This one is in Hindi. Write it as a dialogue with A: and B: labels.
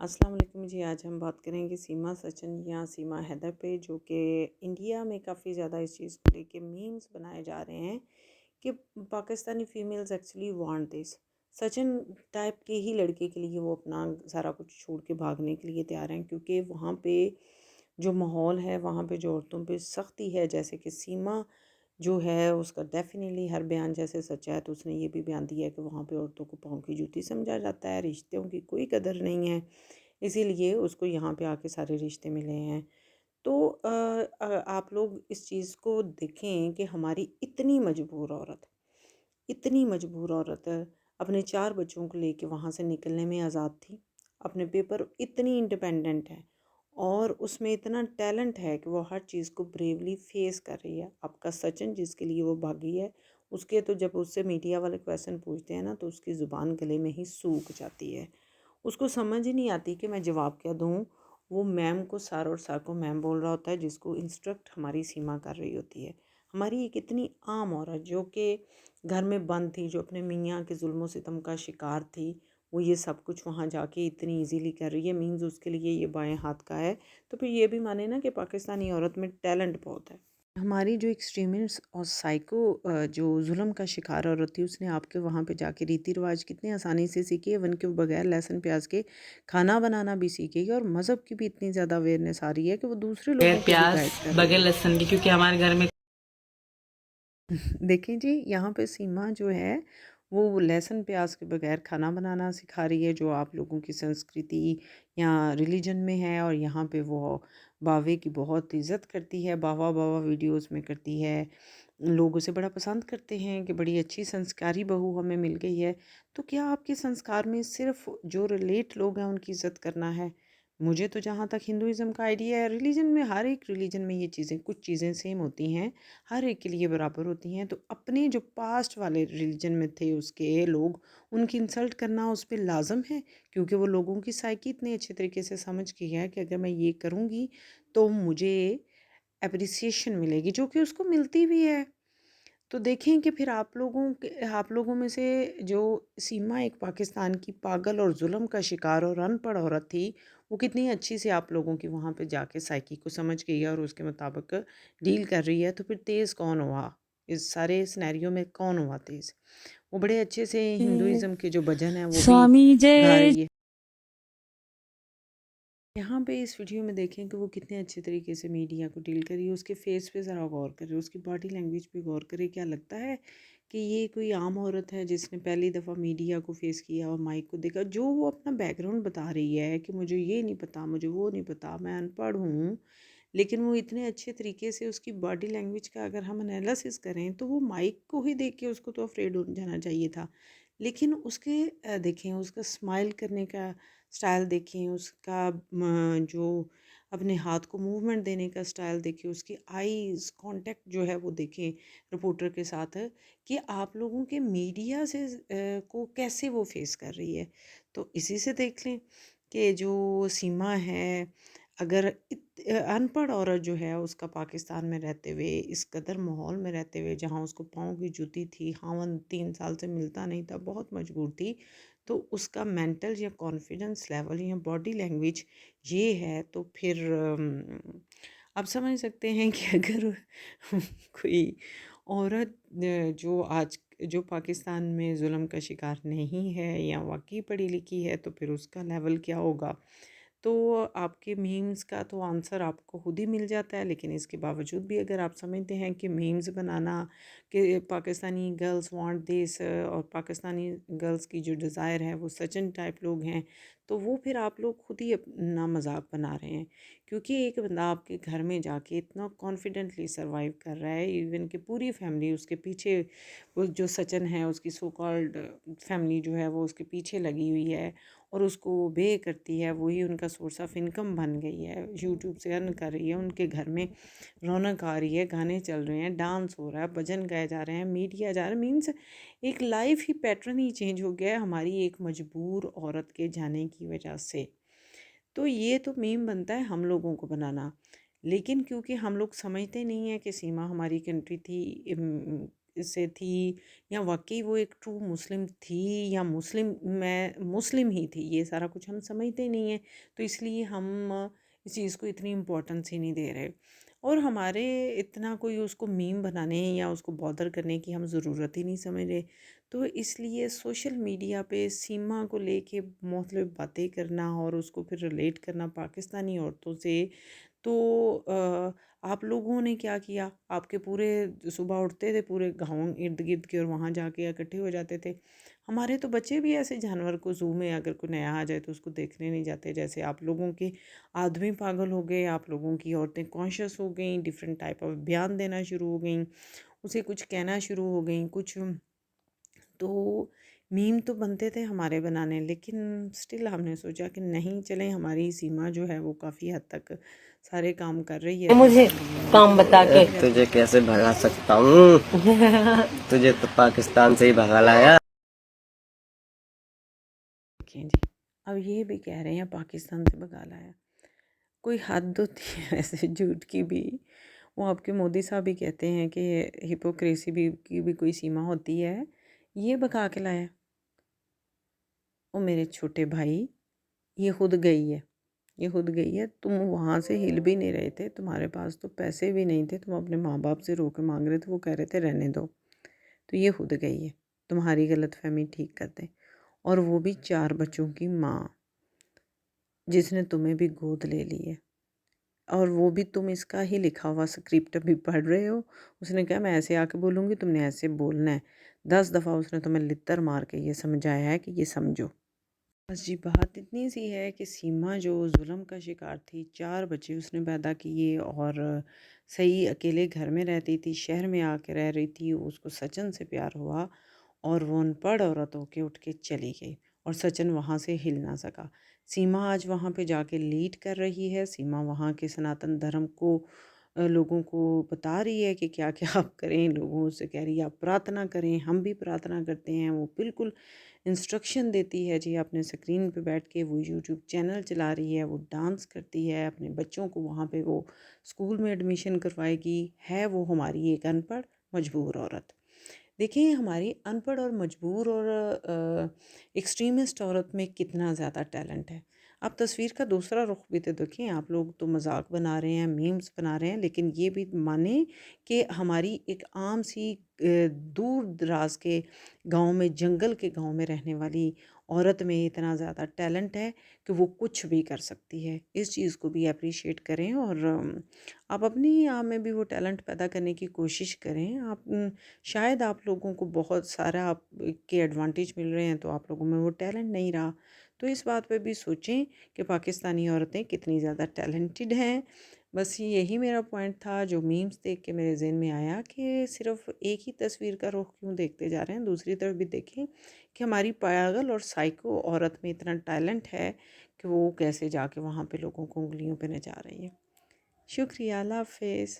A: अस्सलाम वालेकुम जी। आज हम बात करेंगे सीमा सचिन या सीमा हैदर पे, जो कि इंडिया में काफ़ी ज़्यादा इस चीज़ को लेके मीम्स बनाए जा रहे हैं कि Pakistani females actually want this. Sachin type के ही लड़के के लिए वो अपना सारा कुछ छोड़ के भागने के लिए तैयार हैं, क्योंकि वहाँ पे जो माहौल है, वहाँ पे जो औरतों पे सख्ती है, जैसे कि सीमा जो है उसका डेफिनेटली हर बयान जैसे सच्चा है, तो उसने ये भी बयान दिया है कि वहाँ पे औरतों को पाँव की जूती समझा जाता है, रिश्तों की कोई कदर नहीं है, इसीलिए उसको यहाँ पे आके सारे रिश्ते मिले हैं। तो आप लोग इस चीज़ को देखें कि हमारी इतनी मजबूर औरत अपने 4 बच्चों को लेके वहाँ से निकलने में आज़ाद थी। अपने पेपर इतनी इंडिपेंडेंट है और उसमें इतना टैलेंट है कि वो हर चीज़ को ब्रेवली फेस कर रही है। आपका सचिन जिसके लिए वो भागी है, उसके तो जब उससे मीडिया वाले क्वेश्चन पूछते हैं ना, तो उसकी ज़ुबान गले में ही सूख जाती है। उसको समझ ही नहीं आती कि मैं जवाब क्या दूँ। वो मैम को सर और सर को मैम बोल रहा होता है, जिसको इंस्ट्रक्ट हमारी सीमा कर रही होती है। हमारी एक इतनी आम औरत जो कि घर में बंद थी, जो अपने मियाँ के जुल्म सितम का शिकार थी, वो ये सब कुछ वहाँ जाके इतनी इजीली कर रही है। मीन्स उसके लिए ये बाएं हाथ का है। तो फिर ये भी माने ना कि पाकिस्तानी औरत में टैलेंट बहुत है। हमारी जो एक्सट्रीमिस्ट और साइको जो जुल्म का शिकार औरत थी, उसने आपके वहाँ पे जाके रीति रिवाज कितनी आसानी से सीखे, इवन के बगैर लहसुन प्याज के खाना बनाना भी सीखेगी, और मज़हब की भी इतनी ज़्यादा अवेयरनेस आ रही है कि वो दूसरे
B: बगैर
A: लोगों को भी
B: प्याज
A: गाइड कर रही
B: बगैर
A: है।
B: लहसुन के, क्योंकि हमारे घर में
A: देखें जी, यहाँ पे सीमा जो है वो लहसुन प्याज के बगैर खाना बनाना सिखा रही है, जो आप लोगों की संस्कृति या रिलीजन में है। और यहाँ पे वो बावे की बहुत इज़्ज़त करती है, बावा बावा वीडियोस में करती है। लोग उसे बड़ा पसंद करते हैं कि बड़ी अच्छी संस्कारी बहू हमें मिल गई है। तो क्या आपके संस्कार में सिर्फ जो रिलेट लोग हैं उनकी इज़्ज़त करना है? मुझे तो जहाँ तक हिंदुइज़्म का आइडिया है, रिलीजन में हर एक रिलीजन में ये चीज़ें कुछ चीज़ें सेम होती हैं, हर एक के लिए बराबर होती हैं। तो अपने जो पास्ट वाले रिलीजन में थे उसके लोग, उनकी इंसल्ट करना उस पे लाज़िम है, क्योंकि वो लोगों की साइकी इतने अच्छे तरीके से समझ गई है कि अगर मैं ये करूँगी तो मुझे एप्रिसिएशन मिलेगी, जो कि उसको मिलती भी है। तो देखें कि फिर आप लोगों में से जो सीमा एक पाकिस्तान की पागल और जुल्म का शिकार और अनपढ़ औरत थी, वो कितनी अच्छी से आप लोगों की वहाँ पे जाके साइकी को समझ गई है और उसके मुताबिक डील कर रही है। तो फिर तेज़ कौन हुआ? इस सारे सिनेरियो में कौन हुआ तेज़? वो बड़े अच्छे से हिंदुइज़्म के जो भजन हैं वो भी
B: स्वामी
A: गा
B: जय।
A: रही है। यहाँ पे इस वीडियो में देखें कि वो कितने अच्छे तरीके से मीडिया को डील करी है। उसके फेस पे ज़रा गौर करें, उसकी बॉडी लैंग्वेज पे गौर करें। क्या लगता है कि ये कोई आम औरत है जिसने पहली दफ़ा मीडिया को फेस किया और माइक को देखा? जो वो अपना बैकग्राउंड बता रही है कि मुझे ये नहीं पता, मुझे वो नहीं पता, मैं अनपढ़ हूँ, लेकिन वो इतने अच्छे तरीके से उसकी बॉडी लैंग्वेज का अगर हम एनालिसिस करें, तो वो माइक को ही देख के उसको तो अफ्रेड हो जाना चाहिए था। लेकिन उसके देखें उसका स्माइल करने का स्टाइल देखें, उसका जो अपने हाथ को मूवमेंट देने का स्टाइल देखें, उसकी आईज़ कांटेक्ट जो है वो देखें रिपोर्टर के साथ, कि आप लोगों के मीडिया से को कैसे वो फेस कर रही है। तो इसी से देख लें कि जो सीमा है, अगर अनपढ़ औरत जो है उसका पाकिस्तान में रहते हुए, इस कदर माहौल में रहते हुए जहाँ उसको पाँव की जूती थी, खावंद 3 साल से मिलता नहीं था, बहुत मजबूर थी, तो उसका मेंटल या कॉन्फिडेंस लेवल या बॉडी लैंग्वेज ये है, तो फिर आप समझ सकते हैं कि अगर कोई औरत जो आज जो पाकिस्तान में जुल्म का शिकार नहीं है या वाकई पढ़ी लिखी है, तो फिर उसका लेवल क्या होगा। तो आपके मीम्स का तो आंसर आपको खुद ही मिल जाता है। लेकिन इसके बावजूद भी अगर आप समझते हैं कि मीम्स बनाना कि पाकिस्तानी गर्ल्स वांट दिस, और पाकिस्तानी गर्ल्स की जो डिज़ायर है वो सचिन टाइप लोग हैं, तो वो फिर आप लोग खुद ही अपना मजाक बना रहे हैं। क्योंकि एक बंदा आपके घर में जाके इतना कॉन्फिडेंटली सरवाइव कर रहा है, इवन कि पूरी फैमिली उसके पीछे, वो जो सचिन है उसकी सो कॉल्ड फैमिली जो है वो उसके पीछे लगी हुई है और उसको ओबे करती है, वही उनका सोर्स ऑफ इनकम बन गई है, यूट्यूब से अर्न कर रही है, उनके घर में रौनक आ रही है, गाने चल रहे हैं, डांस हो रहा है, भजन गाए जा रहे हैं, मीडिया जा रहा है। मीन्स एक लाइफ ही पैटर्न ही चेंज हो गया है हमारी एक मजबूर औरत के जाने की वजह से। तो ये तो मीम बनता है हम लोगों को बनाना, लेकिन क्योंकि हम लोग समझते नहीं हैं कि सीमा हमारी कंट्री थी, से थी, या वाक़ई वो एक ट्रू मुस्लिम थी, या मुस्लिम ही थी, ये सारा कुछ हम समझते ही नहीं हैं। तो इसलिए हम इस चीज़ को इतनी इम्पोर्टेंस ही नहीं दे रहे, और हमारे इतना कोई उसको मीम बनाने या उसको बॉदर करने की हम ज़रूरत ही नहीं समझ रहे। तो इसलिए सोशल मीडिया पे सीमा को लेके मतलब बातें करना और उसको फिर रिलेट करना पाकिस्तानी औरतों से, तो आप लोगों ने क्या किया, आपके पूरे सुबह उठते थे, पूरे गाँव इर्द-गिर्द के और वहाँ जाके इकट्ठे हो जाते थे। हमारे तो बच्चे भी ऐसे जानवर को ज़ू में अगर कोई नया आ जाए तो उसको देखने नहीं जाते। जैसे आप लोगों के आदमी पागल हो गए, आप लोगों की औरतें कॉन्शियस हो गईं, डिफरेंट टाइप ऑफ बयान देना शुरू हो गईं, उसे कुछ कहना शुरू हो गईं, कुछ। तो मीम तो बनते थे हमारे बनाने, लेकिन स्टिल हमने सोचा कि नहीं, चलें, हमारी सीमा जो है वो काफ़ी हद तक सारे काम कर रही है, तो
B: मुझे
A: इसलिए
B: काम बता के
A: रहते
B: तुझे
A: हैं।
B: कैसे भगा सकता हूँ। तुझे तो पाकिस्तान से ही भगा लाया।
A: देखें जी, अब ये भी कह रहे हैं पाकिस्तान से भगा लाया, कोई हद होती है वैसे झूठ की भी। वो आपके मोदी साहब भी कहते हैं कि हिपोक्रेसी भी की भी कोई सीमा होती है। ये भगा के लाया, वो मेरे छोटे भाई, ये खुद गई है, ये खुद गई है। तुम वहाँ से हिल भी नहीं रहे थे, तुम्हारे पास तो पैसे भी नहीं थे, तुम अपने माँ बाप से रो के मांग रहे थे, वो कह रहे थे रहने दो। तो ये खुद गई है, तुम्हारी गलतफहमी ठीक कर दें। और वो भी 4 बच्चों की माँ, जिसने तुम्हें भी गोद ले ली है, और वो भी तुम इसका ही लिखा हुआ स्क्रिप्ट अभी पढ़ रहे हो। उसने कहा मैं ऐसे आके बोलूँगी, तुमने ऐसे बोलना है। 10 दफ़ा उसने तुम्हें लित्तर मार के ये समझाया है कि ये समझो। बस जी, बात इतनी सी है कि सीमा जो जुल्म का शिकार थी, 4 बच्चे उसने पैदा किए, और सही अकेले घर में रहती थी, शहर में आके रह रही थी, उसको सचिन से प्यार हुआ, और वो अनपढ़ औरत होके उठ के चली गई, और सचिन वहाँ से हिल ना सका। सीमा आज वहाँ पे जाके लीड कर रही है, सीमा वहाँ के सनातन धर्म को लोगों को बता रही है कि क्या-क्या आप करें, लोगों से कह रही है आप प्रार्थना करें, हम भी प्रार्थना करते हैं। वो बिल्कुल इंस्ट्रक्शन देती है जी, अपने स्क्रीन पे बैठ के वो यूट्यूब चैनल चला रही है, वो डांस करती है, अपने बच्चों को वहाँ पे वो स्कूल में एडमिशन करवाएगी। है वो हमारी एक अनपढ़ मजबूर औरत। देखिए, हमारी अनपढ़ और मजबूर और एक्सट्रीमिस्ट औरत में कितना ज़्यादा टैलेंट है। आप तस्वीर का दूसरा रुख भी तो देखिए, आप लोग तो मजाक बना रहे हैं, मीम्स बना रहे हैं, लेकिन ये भी माने कि हमारी एक आम सी दूर दराज के गांव में, जंगल के गांव में रहने वाली औरत में इतना ज़्यादा टैलेंट है कि वो कुछ भी कर सकती है। इस चीज़ को भी अप्रिशिएट करें, और आप अपनी आप में भी वो टैलेंट पैदा करने की कोशिश करें। शायद आप लोगों को बहुत सारा आप के एडवांटेज मिल रहे हैं, तो आप लोगों में वो टैलेंट नहीं रहा। तो इस बात पे भी सोचें कि पाकिस्तानी औरतें कितनी ज़्यादा टैलेंटेड हैं। बस यही मेरा पॉइंट था, जो मीम्स देख के मेरे ज़हन में आया कि सिर्फ एक ही तस्वीर का रुख क्यों देखते जा रहे हैं, दूसरी तरफ भी देखें कि हमारी पागल और साइको औरत में इतना टैलेंट है कि वो कैसे जाके वहाँ पे लोगों को उंगलियों पे नचा रही है। शुक्रिया, अल्लाह हाफ़िज़।